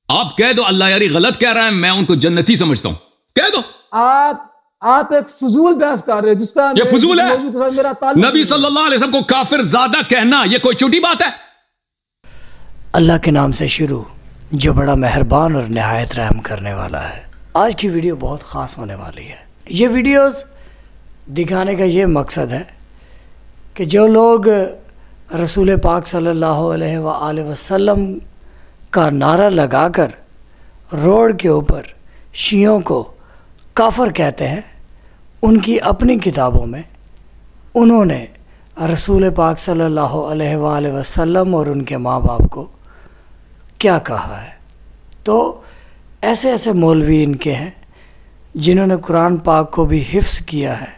آپ کہہ دو اللہ یاری غلط کہہ رہا ہے، میں ان کو جنتی سمجھتا ہوں، کہہ دو۔ آپ ایک فضول بحث کر رہے ہیں جس کا یہ فضول ہے؟ میرا تعلق نبی صلی اللہ علیہ وسلم کو کافر زیادہ کہنا یہ کوئی چھوٹی بات ہے؟ اللہ کے نام سے شروع جو بڑا مہربان اور نہایت رحم کرنے والا ہے۔ آج کی ویڈیو بہت خاص ہونے والی ہے۔ یہ ویڈیوز دکھانے کا یہ مقصد ہے کہ جو لوگ رسول پاک صلی اللہ علیہ وآلہ وسلم کا نعرہ لگا کر روڈ کے اوپر شیعوں کو کافر کہتے ہیں، ان کی اپنی کتابوں میں انہوں نے رسول پاک صلی اللہ علیہ وآلہ وسلم اور ان کے ماں باپ کو کیا کہا ہے۔ تو ایسے ایسے مولوی ان کے ہیں جنہوں نے قرآن پاک کو بھی حفظ کیا ہے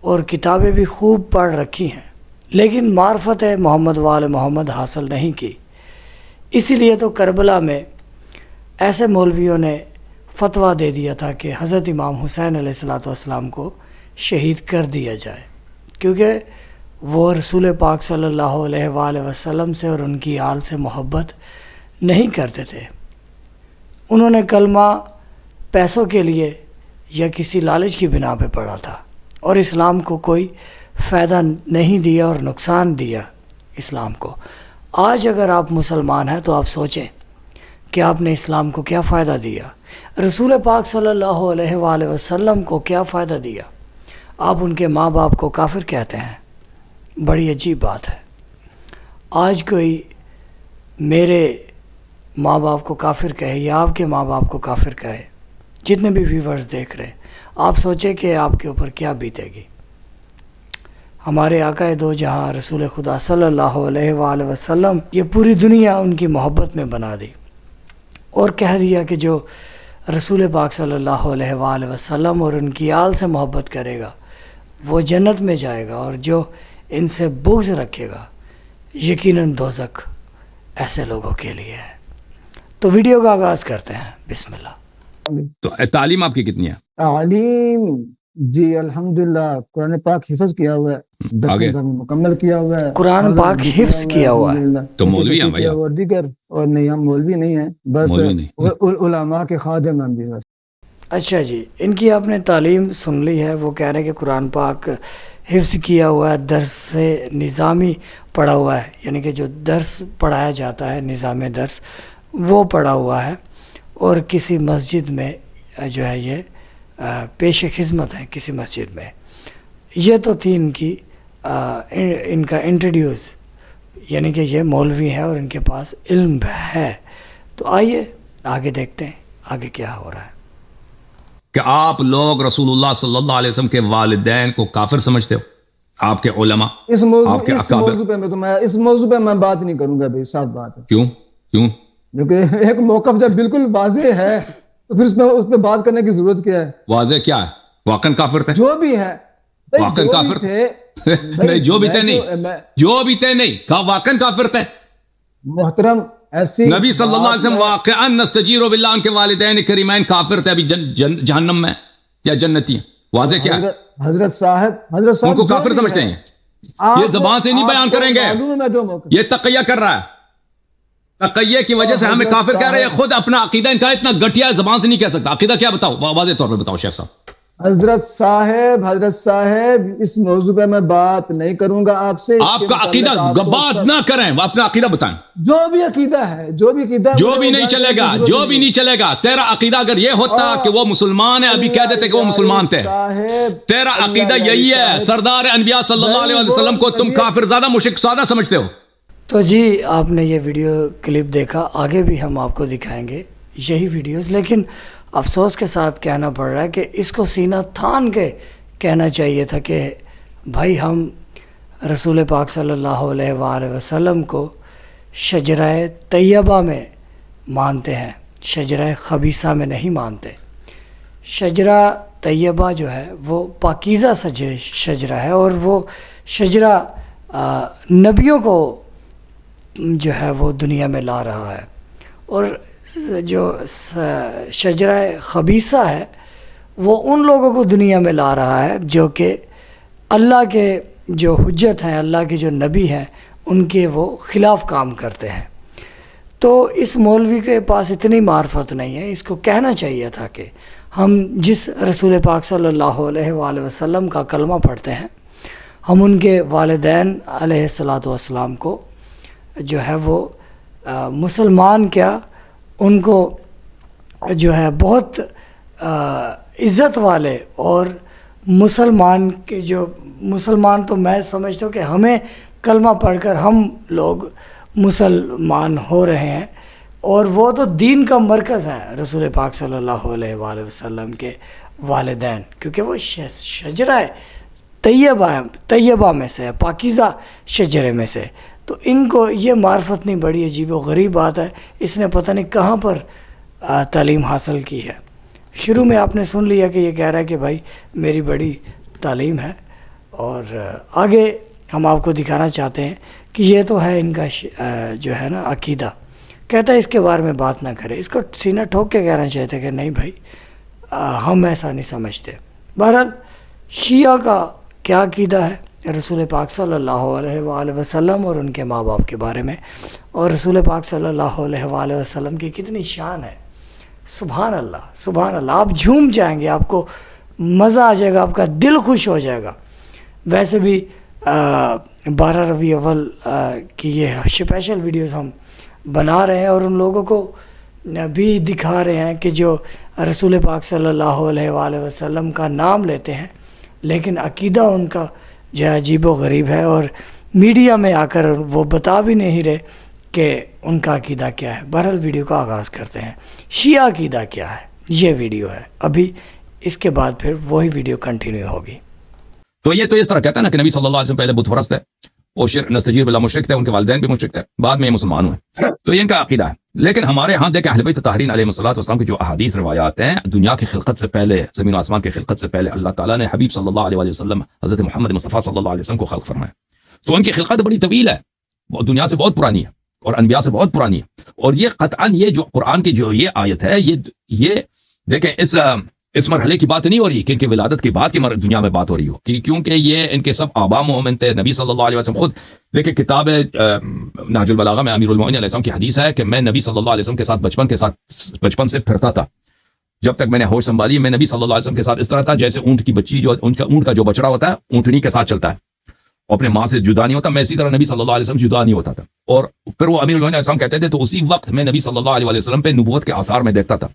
اور کتابیں بھی خوب پڑھ رکھی ہیں، لیکن معرفت محمد وآل محمد حاصل نہیں کی۔ اسی لیے تو کربلا میں ایسے مولویوں نے فتویٰ دے دیا تھا کہ حضرت امام حسین علیہ السلام کو شہید کر دیا جائے، کیونکہ وہ رسول پاک صلی اللہ علیہ وآلہ وسلم سے اور ان کی آل سے محبت نہیں کرتے تھے۔ انہوں نے کلمہ پیسوں کے لیے یا کسی لالچ کی بنا پہ پڑھا تھا اور اسلام کو کوئی فائدہ نہیں دیا اور نقصان دیا اسلام کو۔ آج اگر آپ مسلمان ہیں تو آپ سوچیں کہ آپ نے اسلام کو کیا فائدہ دیا، رسول پاک صلی اللہ علیہ وآلہ وسلم کو کیا فائدہ دیا۔ آپ ان کے ماں باپ کو کافر کہتے ہیں، بڑی عجیب بات ہے۔ آج کوئی میرے ماں باپ کو کافر کہے یا آپ کے ماں باپ کو کافر کہے، جتنے بھی ویورز دیکھ رہے ہیں، آپ سوچیں کہ آپ کے اوپر کیا بیتے گی۔ ہمارے آقا دو جہاں رسول خدا صلی اللہ علیہ وآلہ وسلم یہ پوری دنیا ان کی محبت میں بنا دی اور کہہ دیا کہ جو رسول پاک صلی اللہ علیہ وآلہ وسلم اور ان کی آل سے محبت کرے گا وہ جنت میں جائے گا، اور جو ان سے بغض رکھے گا یقیناً دوزخ ایسے لوگوں کے لیے ہے۔ تو ویڈیو کا آغاز کرتے ہیں، بسم اللہ۔ تو تعلیم آپ کی کتنی ہے؟ تعلیم جی الحمدللہ قرآن پاک حفظ کیا ہوا ہے، آگے مکمل کیا ہوا ہے، قرآن پاک حفظ کیا ہوا ہے۔ الحمدللہ۔ تو مولوی ہیں بھائی آپ؟ اور دیگر اور نہیں، ہم مولوی نہیں ہیں، بس مولوی نہیں۔ علماء کے خادم ہیں بھی بس۔ اچھا جی، ان کی آپ نے تعلیم سن لی ہے، وہ کہہ رہے ہیں کہ قرآن پاک حفظ کیا ہوا ہے، درس سے نظامی پڑھا ہوا ہے، یعنی کہ جو درس پڑھایا جاتا ہے نظام درس وہ پڑھا ہوا ہے، اور کسی مسجد میں جو ہے یہ پیش خدمت ہے کسی مسجد میں۔ یہ تو تھی ان کا انٹروڈیوس، یعنی کہ یہ مولوی ہے اور ان کے پاس علم ہے۔ تو آئیے آگے دیکھتے ہیں آگے کیا ہو رہا ہے۔ کہ آپ لوگ رسول اللہ صلی اللہ علیہ وسلم کے والدین کو کافر سمجھتے ہو، آپ کے علماء، اس موضوع آپ کے اکابر؟ اس موضوع پہ میں بات نہیں کروں گا بھائی، صاف بات ہے۔ کیوں؟ کیونکہ ایک موقف جب بالکل واضح ہے تو پھر اس پہ بات کرنے کی ضرورت کیا ہے؟ واضح کیا ہے؟ واقعاً کافر تھے؟ جو بھی ہے واقعاً کافر تھے نہیں، جو بھی تھے نہیں، جو بھی تھے نہیں، کہا واقعاً کافر تھے۔ محترم ایسی نبی صلی اللہ علیہ وسلم واقعاً نستجیر باللہ، ان کے والدین کریمین کافر تھے، ابھی جہنم میں یا جنتی ہیں۔ واضح کیا ہے؟ حضرت صاحب ان کو کافر سمجھتے ہیں؟ یہ زبان سے نہیں بیان کریں گے، یہ تقیہ کر رہا ہے، تقیہ کی وجہ سے ہمیں کافر کہہ رہے ہیں۔ خود اپنا عقیدہ ان کا اتنا گھٹیا ہے، زبان سے نہیں کہہ سکتا۔ عقیدہ کیا بتاؤ، واضح طور پہ بتاؤ شیخ صاحب۔ حضرت صاحب اس موضوع پہ میں بات نہیں کروں گا آپ سے۔ آپ کا عقیدہ بات نہ کریں، اپنا عقیدہ بتائیں۔ جو بھی عقیدہ ہے، جو بھی نہیں چلے گا، جو بھی نہیں چلے گا۔ تیرا عقیدہ اگر یہ ہوتا کہ وہ مسلمان ہے، ابھی کہہ دیتے کہ وہ مسلمان تھے۔ تیرا عقیدہ یہی ہے، سردار انبیاء صلی اللہ علیہ وسلم کو تم کافر زیادہ مشرک سادہ سمجھتے ہو۔ تو جی آپ نے یہ ویڈیو کلپ دیکھا، آگے بھی ہم آپ کو دکھائیں گے یہی ویڈیوز، لیکن افسوس کے ساتھ کہنا پڑ رہا ہے کہ اس کو سینہ تھان کے کہنا چاہیے تھا کہ بھائی ہم رسول پاک صلی اللہ علیہ وآلہ وسلم کو شجرہ طیبہ میں مانتے ہیں، شجرہ خبیثہ میں نہیں مانتے۔ شجرہ طیبہ جو ہے وہ پاکیزہ شجرہ ہے، اور وہ شجرہ نبیوں کو جو ہے وہ دنیا میں لا رہا ہے، اور جو شجرہ خبیثہ ہے وہ ان لوگوں کو دنیا میں لا رہا ہے جو کہ اللہ کے جو حجت ہیں، اللہ کے جو نبی ہیں، ان کے وہ خلاف کام کرتے ہیں۔ تو اس مولوی کے پاس اتنی معرفت نہیں ہے. اس کو کہنا چاہیے تھا کہ ہم جس رسول پاک صلی اللہ علیہ وآلہ وسلم کا کلمہ پڑھتے ہیں، ہم ان کے والدین علیہ الصلاۃ والسلام کو جو ہے وہ مسلمان کیا، ان کو جو ہے بہت عزت والے، اور مسلمان کے جو مسلمان تو میں سمجھتا ہوں کہ ہمیں کلمہ پڑھ کر ہم لوگ مسلمان ہو رہے ہیں، اور وہ تو دین کا مرکز ہے رسول پاک صلی اللہ علیہ وآلہ وسلم کے والدین، کیونکہ وہ شجرہ طیبہ میں سے ہے، پاکیزہ شجرے میں سے. تو ان کو یہ معرفت نہیں، بڑی عجیب و غریب بات ہے. اس نے پتہ نہیں کہاں پر تعلیم حاصل کی ہے. شروع میں آپ نے سن لیا کہ یہ کہہ رہا ہے کہ بھائی میری بڑی تعلیم ہے، اور آگے ہم آپ کو دکھانا چاہتے ہیں کہ یہ تو ہے ان کا جو ہے نا عقیدہ. کہتا ہے اس کے بارے میں بات نہ کرے. اس کو سینہ ٹھوک کے کہنا چاہتے کہ نہیں بھائی ہم ایسا نہیں سمجھتے. بہرحال شیعہ کا کیا عقیدہ ہے رسول پاک صلی اللہ علیہ وآلہ وسلم اور ان کے ماں باپ کے بارے میں، اور رسول پاک صلی اللہ علیہ وآلہ وسلم کی کتنی شان ہے. سبحان اللہ سبحان اللہ. آپ جھوم جائیں گے، آپ کو مزہ آ جائے گا، آپ کا دل خوش ہو جائے گا. ویسے بھی 12 ربیع اول کی یہ اسپیشل ویڈیوز ہم بنا رہے ہیں، اور ان لوگوں کو بھی دکھا رہے ہیں کہ جو رسول پاک صلی اللہ علیہ وآلہ وسلم کا نام لیتے ہیں لیکن عقیدہ ان کا جو ہے عجیب و غریب ہے، اور میڈیا میں آ کر وہ بتا بھی نہیں رہے کہ ان کا عقیدہ کیا ہے. بہرحال ویڈیو کا آغاز کرتے ہیں. شیعہ عقیدہ کیا ہے، یہ ویڈیو ہے. ابھی اس کے بعد پھر وہی ویڈیو کنٹینیو ہوگی. تو یہ تو اس طرح کہتا ہے نا کہ نبی صلی اللہ علیہ وسلم پہلے بت پرست ہے، وہ نستجیر باللہ مشرک تھے، ان کے والدین بھی مشرک تھے، بعد میں یہ مسلمان ہوئے. تو یہ ان کا عقیدہ ہے. لیکن ہمارے ہاں دیکھیں اہل بیت طاہرین علیہ السلام کی جو احادیث روایات ہیں، دنیا کی خلقت سے پہلے، زمین و آسمان کی خلقت سے پہلے اللہ تعالیٰ نے حبیب صلی اللہ علیہ وسلم حضرت محمد مصطفیٰ صلی اللہ علیہ وسلم کو خلق فرمایا. تو ان کی خلقت بڑی طویل ہے، وہ دنیا سے بہت پرانی ہے اور انبیاء سے بہت پرانی ہے. اور یہ قطعاً یہ جو قرآن کی جو یہ آیت ہے، یہ دیکھیں اس مرحلے کی بات نہیں ہو رہی کہ ان کی ولادت کی بات کی دنیا میں بات ہو رہی ہو، کیونکہ یہ ان کے سب آبا مومن تھے. نبی صلی اللہ علیہ وسلم خود دیکھیں کتاب نہج البلاغہ میں امیر المومنین علیہ السلام کی حدیث ہے کہ میں نبی صلی اللہ علیہ وسلم کے ساتھ بچپن سے پھرتا تھا. جب تک میں نے ہوش سنبھالی میں نبی صلی اللہ علیہ وسلم کے ساتھ اس طرح تھا جیسے اونٹ کی بچی جو اونٹ کا جو بچڑا ہوتا ہے اونٹنی کے ساتھ چلتا ہے، اپنے ماں سے جدا نہیں ہوتا، میں اسی طرح نبی صلی اللہ علیہ وسلم جدا نہیں ہوتا تھا. اور پھر وہ امیر المومنین علیہ السلام کہتے تھے تو اسی وقت میں نبی صلی اللہ علیہ وسلم پہ نبوت کے آثار میں دیکھتا تھا.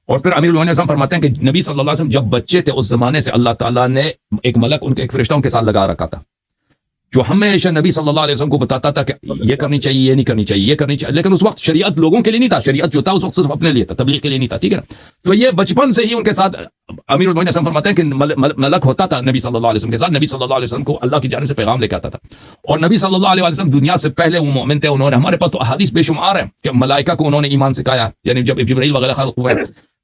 اور پھر امیر المومنین علیہ السلام فرماتے ہیں کہ نبی صلی اللہ علیہ وسلم جب بچے تھے اس زمانے سے اللہ تعالیٰ نے ایک ملک ان کے ایک فرشتہ ان کے ساتھ لگا رکھا تھا جو ہمیشہ نبی صلی اللہ علیہ وسلم کو بتاتا تھا کہ یہ کرنی چاہیے، یہ نہیں کرنی چاہیے، یہ کرنی چاہیے. لیکن اس وقت شریعت لوگوں کے لیے نہیں تھا، شریعت جو تھا اس وقت صرف اپنے لیے تھا، تبلیغ کے لیے نہیں تھا. ٹھیک ہے نا. تو یہ بچپن سے ہی ان کے ساتھ امیر المومنین علیہ السلام فرماتے ہیں کہ ملک ہوتا تھا نبی صلی اللہ علیہ وسلم کے ساتھ. نبی صلی اللہ علیہ وسلم کو اللہ کی جانب سے پیغام لے کے آتا تھا. اور نبی صلی اللہ علیہ وسلم دنیا سے پہلے وہ مومن تھے. انہوں نے ہمارے پاس تو احادیث بے شمار ہیں کہ ملائکہ کو انہوں نے ایمان سکھایا، یعنی جب جبرائیل وغیرہ خلق ہوئے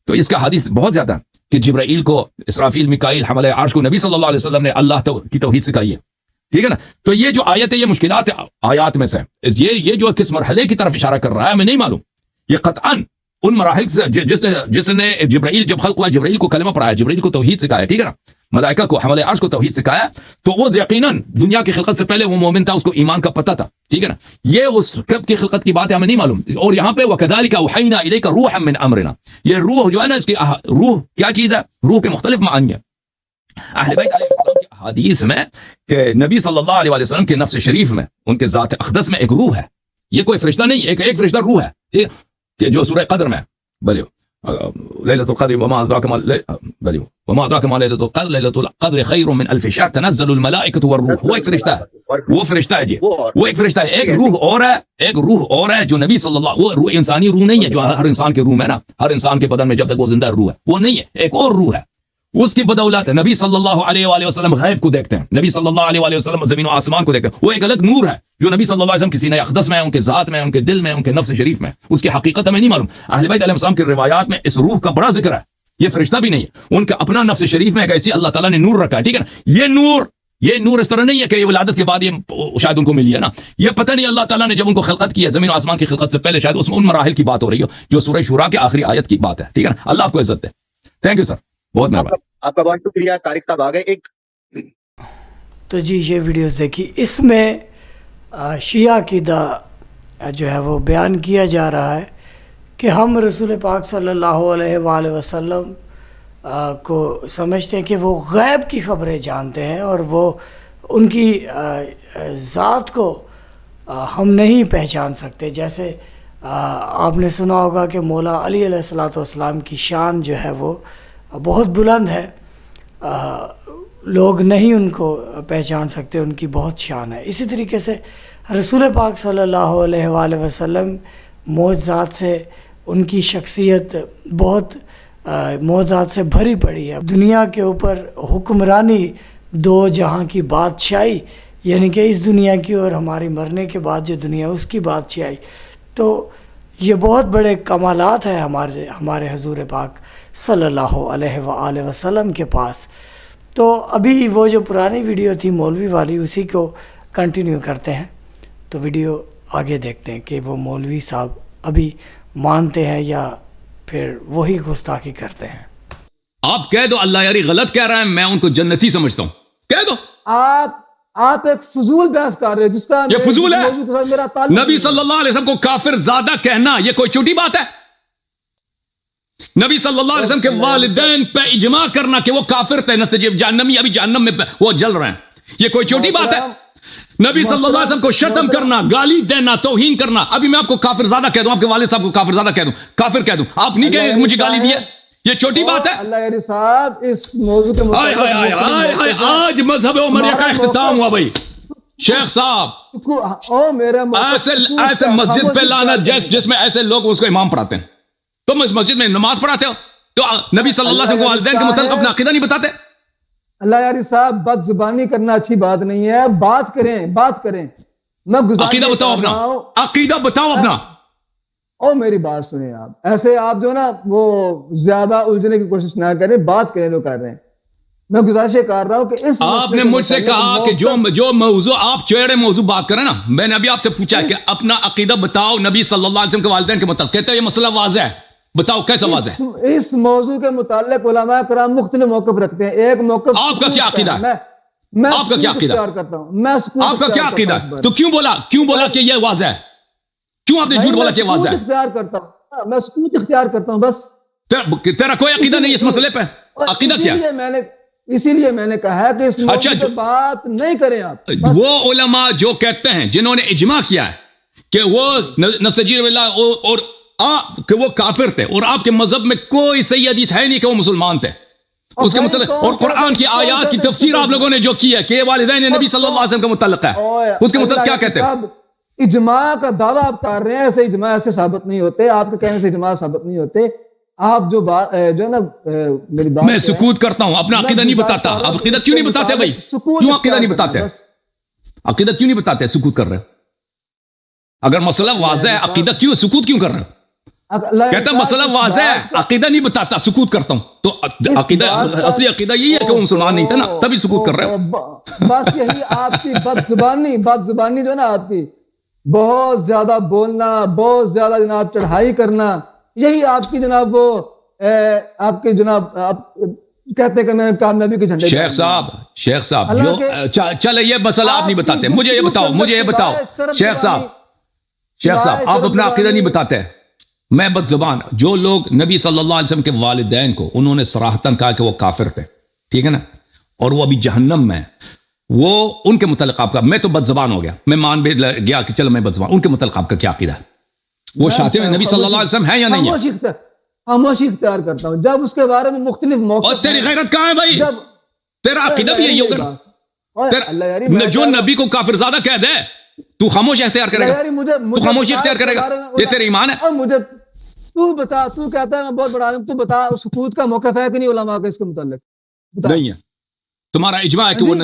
تو اس کا حدیث بہت زیادہ ہے کہ جبرائیل کو، اسرافیل، میکائیل، حملہ عرش کو نبی صلی اللہ علیہ وسلم نے اللہ کی توحید سکھائی ہے. ٹھیک ہے نا. تو یہ جو آیت ہے یہ مشکلات آیات میں سے یہ جو کس مرحلے کی طرف اشارہ کر رہا ہے ہمیں نہیں معلوم. یہ قطعاً ان مراحل سے جس نے جبرائیل جب خلق ہوا، جبرائیل کو کلمہ پڑھایا، جبرائیل کو توحید سکھایا. ٹھیک ہے نا. ملائکہ کو، حملہ عرش کو توحید سکھایا. تو وہ یقیناً دنیا کی خلقت سے پہلے وہ مومن تھا، اس کو ایمان کا پتہ تھا. ٹھیک ہے نا. یہ اس کب کی خلقت کی بات ہے ہمیں نہیں معلوم. اور یہاں پہ وَكَذَلِكَ أَوْحَيْنَا إِلَيْكَ رُوحًا مِّنْ أَمْرِنَا، یہ روح جو ہے نا، اس کی روح کیا چیز ہے؟ روح کے مختلف معنی ہیں. اہل بیت علیہ السلام کی حدیث میں کہ نبی صلی اللہ علیہ وسلم کے نفس شریف میں، ان کے ذات اقدس میں ایک روح ہے. یہ کوئی فرشتہ نہیں، ایک فرشتہ روح ہے. ٹھیک ہے. کہ جو سورہ قدر میں بلیو لیلۃ القدر وما ادراک ما لیلۃ القدر، لیلۃ القدر خیر من الف شہر تنزل الملائکۃ والروح. وہ ایک فرشتہ ہے، وہ فرشتہ ہے جی، وہ ایک فرشتہ ہے. ایک روح اور ہے، ایک روح اور ہے جو نبی صلی اللہ، وہ روح انسانی روح نہیں ہے جو ہر انسان کے روح میں نا، ہر انسان کے بدن میں جب تک وہ زندہ روح ہے وہ نہیں ہے. ایک اور روح ہے، اس کی بدولت نبی صلی اللہ علیہ وآلہ وسلم غیب کو دیکھتے ہیں، نبی صلی اللہ علیہ وآلہ وسلم زمین و آسمان کو دیکھتے ہیں. وہ ایک الگ نور ہے جو نبی صلی اللہ علیہ وسلم کسی سینہ اقدس میں، ان کے ذات میں، ان کے دل میں، ان کے نفس شریف میں. اس کی حقیقت ہمیں نہیں معلوم. اہل بیت علیہ السلام کی روایات میں اس روح کا بڑا ذکر ہے. یہ فرشتہ بھی نہیں ہے، ان کا اپنا نفس شریف میں ایک ایسی اللہ تعالیٰ نے نور رکھا ہے. ٹھیک ہے نا. یہ نور اس طرح نہیں ہے کہ یہ ولادت کے بعد یہ شاید ان کو ملی ہے نا. یہ پتہ نہیں اللہ تعالیٰ نے جب ان کو خلقت کی ہے زمین و آسمان کی خلقت سے پہلے، شاید اس میں ان مراحل کی بات ہو رہی ہو جو سورہ شورا کے آخری آیت کی بات ہے. ٹھیک ہے نا. اللہ آپ کو عزت دے. تھینک یو سر، بہت مہربانی. آپ کا بہت شکریہ. طارق صاحب آ گئے. ایک تو جی یہ ویڈیوز دیکھی، اس میں شیعہ عقیدہ جو ہے وہ بیان کیا جا رہا ہے کہ ہم رسول پاک صلی اللہ علیہ وآلہ وسلم کو سمجھتے ہیں کہ وہ غیب کی خبریں جانتے ہیں اور وہ ان کی ذات کو ہم نہیں پہچان سکتے. جیسے آپ نے سنا ہوگا کہ مولا علی علیہ الصلوۃ والسلام کی شان جو ہے وہ بہت بلند ہے, لوگ نہیں ان کو پہچان سکتے, ان کی بہت شان ہے. اسی طریقے سے رسول پاک صلی اللہ علیہ وآلہ وسلم معجزات سے ان کی شخصیت بہت معجزات سے بھری پڑی ہے. دنیا کے اوپر حکمرانی, دو جہاں کی بادشاہی, یعنی کہ اس دنیا کی اور ہماری مرنے کے بعد جو دنیا اس کی بادشاہی, تو یہ بہت بڑے کمالات ہیں ہمارے حضور پاک صلی اللہ علیہ وآلہ وسلم کے پاس. تو ابھی وہ جو پرانی ویڈیو تھی مولوی والی, اسی کو کنٹینیو کرتے ہیں. تو ویڈیو آگے دیکھتے ہیں کہ وہ مولوی صاحب ابھی مانتے ہیں یا پھر وہی گستاخی کرتے ہیں. آپ کہہ دو اللہ یاری غلط کہہ رہا ہے, میں ان کو جنتی سمجھتا ہوں, کہہ دو. آپ ایک فضول بحث کر رہے ہیں جس کا یہ فضول ہے. میرا تعلق نبی صلی اللہ علیہ وسلم کو کافر زادہ کہنا یہ کوئی چھوٹی بات ہے؟ نبی صلی اللہ علیہ وسلم کے والدین پہ اجماع کرنا کہ وہ کافر تھے, نستجیب جہنمی, ابھی جہنم میں وہ جل رہے ہیں, یہ کوئی چھوٹی بات ہے؟ نبی صلی اللہ علیہ وسلم کو شتم کرنا, گالی دینا, توہین کرنا, ابھی میں آپ کو کافر زادہ کہہ دوں, آپ کے والد صاحب کو کافر زادہ کہہ دوں, کافر کہہ دوں, آپ نہیں کہیں مجھے گالی دی ہے, یہ چھوٹی بات ہے؟ اللہ یاری صاحب اس موضوع کے متعلق آج مذہب عمریہ کا اختتام ہوا بھائی. شیخ صاحب ایسے مسجد پہ لعنت جس میں ایسے لوگ اس کو امام پڑھاتے ہیں, تم اس مسجد میں نماز پڑھاتے ہو تو نبی صلی اللہ علیہ وسلم کو والدین کے متعلق اپنا عقیدہ نہیں بتاتے؟ اللہ یاری صاحب بد زبانی کرنا اچھی بات نہیں ہے, بات کریں. میں عقیدہ بتاؤ اپنا, عقیدہ بتاؤ اپنا. او میری بات سنیں آپ, ایسے آپ جو نا وہ زیادہ الجھنے کی کوشش نہ کریں, بات کریں جو کر رہے ہیں. میں گزارش کر رہا ہوں کہ اس آپ نے مجھ سے کہا کہ جو موضوع آپ چہرے موضوع بات کریں نا, میں نے ابھی آپ سے پوچھا کہ اپنا عقیدہ بتاؤ نبی صلی اللہ علیہ وسلم کے والدین کے متعلق, کہتے ہیں یہ مسئلہ واضح ہے, بتاؤ کیسا واضح ہے؟ اس موضوع کے متعلق علماء کرام مختلف موقف رکھتے ہیں. ایک موقف آپ کا کیا عقیدہ ہے؟ میں آپ کا کیا عقیدہ کرتا ہوں, آپ کا کیا عقیدہ ہے؟ تو کیوں بولا کہ یہ واضح ہے؟ کیوں آپ نے جھوٹ بولا کہ واضح ہے؟ اختیار کرتا ہوں, میں سکوت اختیار کرتا ہوں بس. تیرا کوئی عقیدہ نہیں اس مسئلے پہ؟ عقیدہ کیا؟ اسی لیے میں نے کہا ہے کہ اس موضوع پہ بات نہیں کریں آپ. وہ علماء جو کہتے ہیں جنہوں نے اجماع کیا ہے کہ وہ نستجیر باللہ اور کہ وہ کافر تھے, اور آپ کے مذہب میں کوئی صحیح حدیث ہے نہیں کہ وہ مسلمان تھے, اس کے متعلق اور قرآن کی آیات کی تفسیر آپ لوگوں نے جو کی ہے کہ یہ والدین نبی صلی اللہ علیہ وسلم کا متعلق ہے, اس کے متعلق کیا کہتے ہیں؟ اجماع کا دعویٰ آپ کر رہے ہیں, ایسے اجماع ایسے ثابت نہیں ہوتے, آپ کے کہنے سے اجماع ثابت نہیں ہوتے. آپ جو بات جو ہے نا میری بات, میں سکوت کرتا ہوں, اپنا عقیدہ نہیں بتاتا. آپ عقیدہ کیوں نہیں بتاتے بھائی؟ کیوں عقیدہ نہیں بتاتے؟ عقیدہ کیوں نہیں بتاتے؟ سکوت کر رہے ہو. اگر مسئلہ واضح ہے عقیدہ کیوں سکوت کیوں کر رہے ہو؟ کہتا مسئلہ واضح ہے عقیدہ نہیں بتاتا, سکوت کرتا ہوں. تو عقیدہ اصلی عقیدہ یہی ہے کہ وہ مسلمان نہیں تھا نا, تبھی سکوت کر رہے ہو. بس یہی آپ کی بد زبانی جو ہے نا آپ کی, بہت زیادہ بولنا, بہت زیادہ جناب چڑھائی کرنا, یہی آپ کی جناب وہ آپ کے جناب آپ کہتے ہیں کہ میں کامیابی کے جھنڈے. شیخ صاحب جو چلے یہ مسئلہ آپ نہیں بتاتے, مجھے یہ بتاؤ شیخ صاحب آپ اپنا عقیدہ نہیں بتاتے. میں بد زبان, جو لوگ نبی صلی اللہ علیہ وسلم کے والدین کو انہوں نے صراحتاً کہا کہ وہ کافر تھے, ٹھیک ہے نا, اور وہ ابھی جہنم میں, وہ ان کے متعلق آپ کا, میں تو بد زبان ہو گیا, میں مان بھی گیا کہ چلو میں بد زبان, ان کے متعلق آپ کا کیا عقیدہ ہے؟ وہ شاطر نبی صلی اللہ علیہ وسلم ہے یا نہیں ہے؟ خاموشی اختیار کرتا ہوں جب اس کے بارے میں مختلف موقع. اور تیری غیرت کہاں ہے بھائی؟ تیرا عقیدہ بھی یہی ہوگا, جو نبی کو کافر زادہ کہہ دے تو خاموش اختیار کرے گا, تو خاموشی اختیار کرے گا, یہ تیرا ایمان ہے؟ مجھے تو بتا, تو کہتا ہے میں بہت بڑا عالم, تو بتا سکوت کا موقف ہے کہ نہیں علماء کا اس کے متعلق؟ نہیں ہے. تمہارا اجماع ہے کہ وہ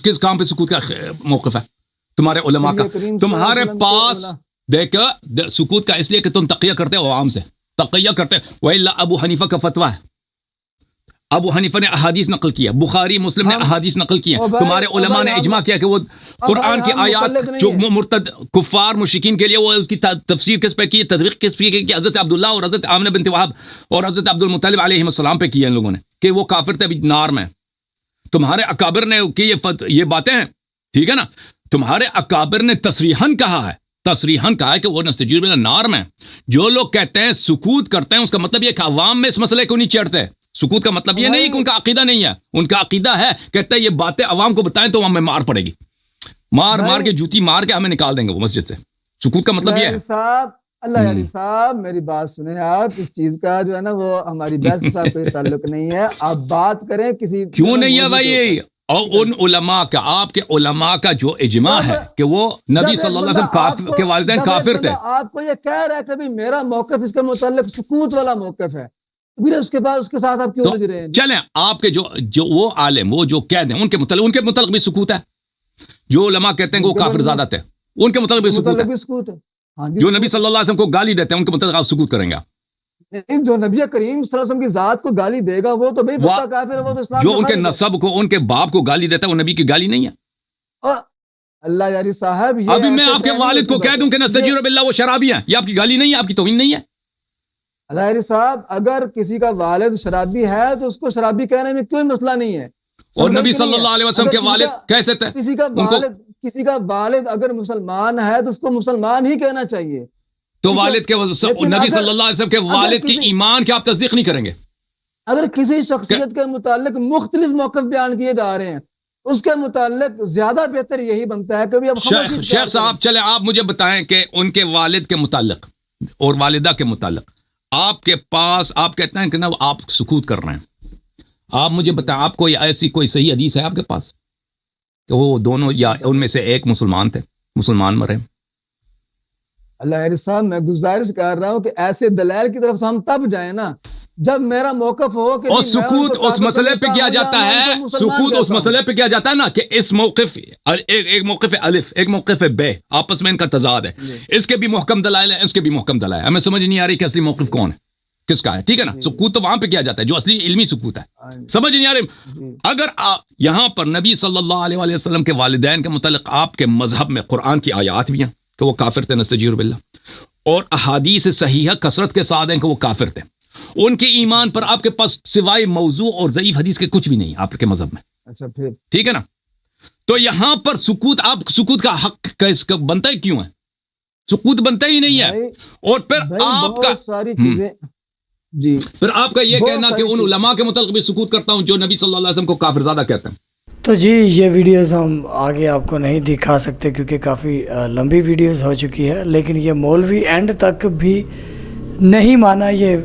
کس کام پہ سکوت کا موقف ہے تمہارے علماء کا؟ تمہارے پاس دیکھ سکوت کا اس لیے کہ تم تقیہ کرتے ہو, عوام سے تقیہ کرتے ہو. وَإِلَّا ابو حنیفہ کا فتویٰ ہے, ابو حنیفہ نے احادیث نقل کیا, بخاری مسلم نے احادیث نقل کی ہیں, تمہارے علماء نے اجماع کیا کہ وہ قرآن کی آیات جو مرتد کفار مشرکین کے لیے وہ اس کی تفسیر کس پہ کی, تطبیق کس پہ کی, حضرت عبداللہ اور حضرت آمنہ بنت وہب اور حضرت عبد المطلب علیہ السلام پہ کی ہیں ان لوگوں نے کہ وہ کافر تھے ابھی نار میں. تمہارے اکابر نے کی یہ باتیں ہیں, ٹھیک ہے نا, تمہارے اکابر نے تصریحاً کہا ہے تصریحاً کہا ہے کہ وہ نستجیر باللہ نار میں. جو لوگ کہتے ہیں سکوت کرتے ہیں اس کا مطلب یہ کہ عوام میں اس مسئلے کو نہیں چڑھتے. سکوت کا مطلب یہ نہیں کہ ان کا عقیدہ نہیں ہے. ان کا عقیدہ ہے, کہتے ہیں یہ باتیں عوام کو بتائیں تو ہمیں مار پڑے گی, مار کے جوتی مار کے ہمیں نکال دیں گے وہ مسجد سے. سکوت کا مطلب یہ ہے. صاحب اللہ یاری صاحب میری بات سنیں آپ, اس چیز کا جو ہے نا وہ ہماری بحث کے ساتھ کوئی تعلق نہیں ہے. آپ بات کریں کسی کیوں نہیں ہے بھائی؟ اور ان علماء کا, آپ کے علماء کا جو اجماع ہے کہ وہ نبی صلی اللہ علیہ وسلم کے والدین کافر تھے. آپ کو یہ کہہ رہا ہے کہ میرا موقف اس کے متعلق سکوت والا موقف ہے, پھر اس کے بعد اس کے ساتھ آپ کیوں رہ رہے ہیں؟ چلیں آپ کے جو وہ عالم, وہ جو کہہ دیں ان کے متعلق بھی سکوت ہے. جو علماء کہتے ہیں کہ وہ کافر زیادہ تھے, ان کے متعلق بھی سکوت ہے. جو نبی صلی اللہ علیہ وسلم کو گالی دیتے ہیں ان کے متعلق آپ سکوت کریں گے. جو نبی کریم صلی اللہ علیہ وسلم کی ذات کو گالی دے گا وہ تو بھائی پکا کافر ہے, وہ تو اسلام جو ان کے نسب کو, ان کے باپ کو گالی دیتا ہے وہ نبی کی گالی نہیں ہے. اللہ یاری صاحب ابھی میں آپ کے والد کو کہہ دوں کہ نستجیر باللہ وہ شرابی ہیں, یہ آپ کی گالی نہیں ہے, آپ کی توہین نہیں ہے. اللہ یاری صاحب اگر کسی کا والد شرابی ہے تو اس کو شرابی کہنے میں کوئی مسئلہ نہیں ہے. اور نبی صلی اللہ علیہ وسلم کے والد کیسے تھے؟ کسی کا والد اگر مسلمان ہے تو اس کو مسلمان ہی کہنا چاہیے. تو والد کے نبی صلی اللہ علیہ وسلم کے والد کی ایمان کی آپ تصدیق نہیں کریں گے؟ اگر کسی شخصیت کے متعلق مختلف موقف بیان کیے جا رہے ہیں اس کے متعلق زیادہ بہتر یہی بنتا ہے کہ شیخ صاحب چلے آپ مجھے بتائیں کہ ان کے والد کے متعلق اور والدہ کے متعلق آپ کے پاس آپ کہتے ہیں کہ نا آپ سکوت کر رہے ہیں. آپ مجھے بتائیں آپ کو ایسی کوئی صحیح حدیث ہے آپ کے پاس کہ وہ دونوں یا ان میں سے ایک مسلمان تھے, مسلمان مرے؟ اللہ علیہ صاحب میں گزارش کر رہا ہوں کہ ایسے دلائل کی طرف سے ہم تب جائیں نا جب میرا موقف ہو کہ اور سکوت اس مسئلے پہ کیا جاتا ہے, سکوت اس مسئلے پہ کیا جاتا ہے نا کہ اس موقف ایک موقف الف ایک موقف بے, آپس میں ان کا تضاد ہے. اس کے بھی محکم دلائل ہیں, اس کے بھی محکم دلائل ہیں. ہمیں سمجھ نہیں آ رہی کہ اصلی موقف کون ہے, کس کا ہے. ٹھیک ہے نا, سکوت تو وہاں پہ کیا جاتا ہے جو اصلی علمی سکوت ہے. سمجھ نہیں آ رہی. اگر یہاں پر نبی صلی اللہ علیہ وسلم کے والدین کے متعلق آپ کے مذہب میں قرآن کی آیات بھی ہیں کہ وہ کافر تھے نستجیر باللہ, اور احادیث صحیحہ کثرت کے ساتھ ہیں کہ وہ کافر تھے. ان کے ایمان پر آپ کے پاس سوائے موضوع اور ضعیف حدیث کے کچھ بھی نہیں آپ کے مذہب میں. اچھا پھر ٹھیک ہے نا, تو یہاں پر سکوت, آپ سکوت کا حق بنتا ہے کیوں ہے؟ سکوت بنتا ہی نہیں ہے. اور پھر آپ کا ساری چیزیں جی پھر آپ کا یہ کہنا کہ ان علماء کے متعلق بھی سکوت کرتا ہوں جو نبی صلی اللہ علیہ وسلم کو کافر زیادہ کہتے ہیں. تو جی یہ ویڈیوز ہم آگے آپ کو نہیں دکھا سکتے کیونکہ کافی لمبی ویڈیوز ہو چکی ہے, لیکن یہ مولوی اینڈ تک بھی نہیں مانا. یہ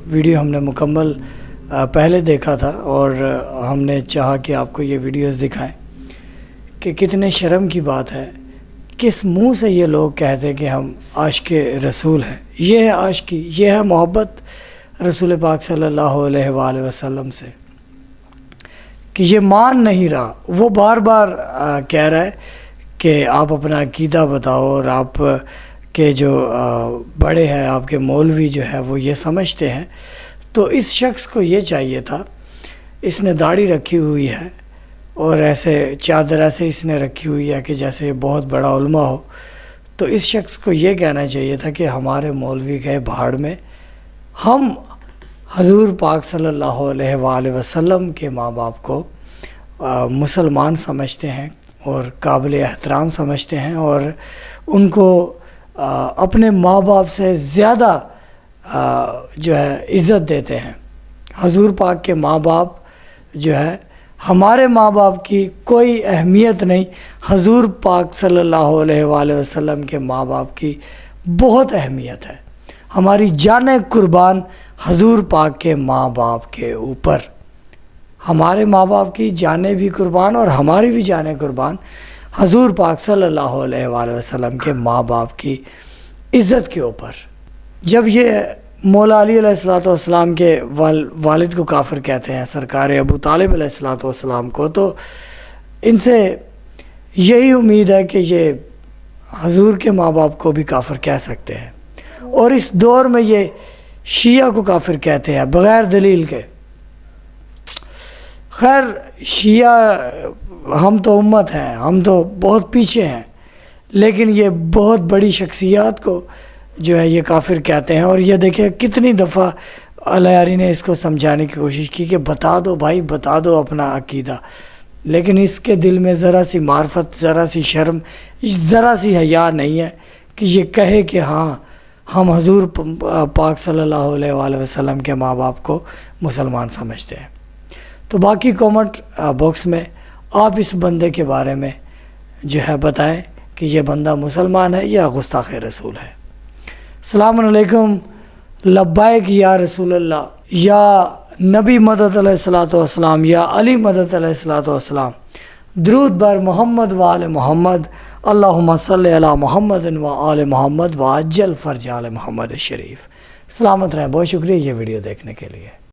ویڈیو ہم نے مکمل پہلے دیکھا تھا اور ہم نے چاہا کہ آپ کو یہ ویڈیوز دکھائیں کہ کتنے شرم کی بات ہے, کس منہ سے یہ لوگ کہتے ہیں کہ ہم عاشق رسول ہیں. یہ ہے عاشقی, یہ ہے محبت رسول پاک صلی اللہ علیہ وآلہ وسلم سے کہ یہ مان نہیں رہا. وہ بار بار کہہ رہا ہے کہ آپ اپنا عقیدہ بتاؤ, اور آپ کے جو بڑے ہیں آپ کے مولوی جو ہے وہ یہ سمجھتے ہیں. تو اس شخص کو یہ چاہیے تھا, اس نے داڑھی رکھی ہوئی ہے اور ایسے چادر ایسے اس نے رکھی ہوئی ہے کہ جیسے بہت بڑا علماء ہو, تو اس شخص کو یہ کہنا چاہیے تھا کہ ہمارے مولوی گئے بھاڑ میں, ہم حضور پاک صلی اللہ علیہ وآلہ وسلم کے ماں باپ کو مسلمان سمجھتے ہیں اور قابل احترام سمجھتے ہیں, اور ان کو اپنے ماں باپ سے زیادہ جو ہے عزت دیتے ہیں. حضور پاک کے ماں باپ جو ہے, ہمارے ماں باپ کی کوئی اہمیت نہیں, حضور پاک صلی اللہ علیہ وآلہ وسلم کے ماں باپ کی بہت اہمیت ہے. ہماری جانیں قربان حضور پاک کے ماں باپ کے اوپر, ہمارے ماں باپ کی جانیں بھی قربان اور ہماری بھی جانیں قربان حضور پاک صلی اللہ علیہ وآلہ وسلم کے ماں باپ کی عزت کے اوپر. جب یہ مولا علی علیہ الصلوۃ والسلام کے والد کو کافر کہتے ہیں, سرکار ابو طالب علیہ الصلوۃ والسلام کو, تو ان سے یہی امید ہے کہ یہ حضور کے ماں باپ کو بھی کافر کہہ سکتے ہیں. اور اس دور میں یہ شیعہ کو کافر کہتے ہیں بغیر دلیل کے. خیر شیعہ ہم تو امت ہیں, ہم تو بہت پیچھے ہیں, لیکن یہ بہت بڑی شخصیات کو جو ہے یہ کافر کہتے ہیں. اور یہ دیکھیں کتنی دفعہ علیاری نے اس کو سمجھانے کی کوشش کی کہ بتا دو بھائی, بتا دو اپنا عقیدہ, لیکن اس کے دل میں ذرا سی معرفت, ذرا سی شرم, ذرا سی حیا نہیں ہے کہ یہ کہے کہ ہاں ہم حضور پاک صلی اللہ علیہ وآلہ وسلم کے ماں باپ کو مسلمان سمجھتے ہیں. تو باقی کومنٹ باکس میں آپ اس بندے کے بارے میں جو ہے بتائیں کہ یہ بندہ مسلمان ہے یا گستاخ رسول ہے. السلام علیکم. لبیک یا رسول اللہ، یا نبی مدد علیہ الصلوۃ والسلام، یا علی مدد علیہ الصلوۃ والسلام. درود بر محمد و آل محمد. اللہم صلی علی محمد و آل محمد و عجل فرج آل محمد الشریف. سلامت رہیں. بہت شکریہ یہ ویڈیو دیکھنے کے لیے.